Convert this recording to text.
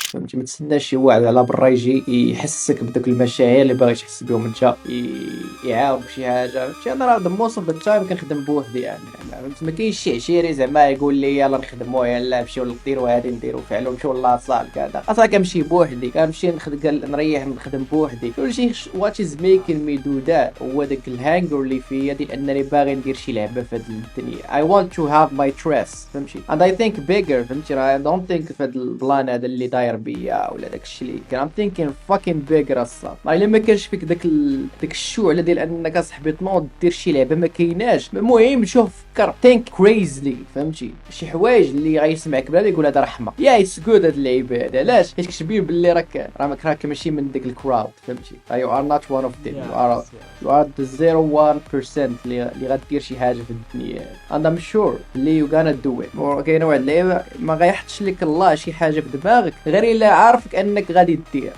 فهمتي؟ ما تسناش شي واحد على برا يجي يحسك بدوك المشاعر اللي باغي تحس بهم انت، يعاود بشي حاجه. فهمتي؟ انا راه موست اوف ذا تايم كنخدم بوحدي يعني. فهمتي؟ ما كاينش شي عشيري زعما يقول لي يلا نخدموا، يلا نمشيو نديروا هادي نديروا فعلوا نمشيو لاصال كذا. اصلا كنمشي بوحدي، كنمشي نريح نخدم بوحدي. كلشي وات از ميكين مي دو ذات هو داك الهانجر اللي فيا ديال انني باغي ندير شي لعبه في هاد الدنيا. I want to have my trust. فهمتي؟ and I think bigger. فهمتي؟ راه I don't think في هاد البلان هذا اللي داير بيا ولا داك الشيء اللي كان I'm thinking fucking bigger اصلا. الا ما كانش فيك داك الشعله ديال انك اصاحبي تنوض دير شي لعبه ما كايناش، المهم شوف فكر think crazily. فهمتي؟ شي حوايج اللي غيسمعك بلا يقول هذا رحمه يا اتس جود هاد اللعيبه هذا. علاش؟ حيت كتبين باللي راك ماشي من ديك الكراود. فهمتي؟ you are not one of them. you are the 0.1% اللي غدير شي حاجه في الدنيا and I'm sure اللي you gonna do it. كاينه واحد اللعيبه ما غيحطش لك الله شي حاجه في دماغك غير الا عارفك انك غادي دير.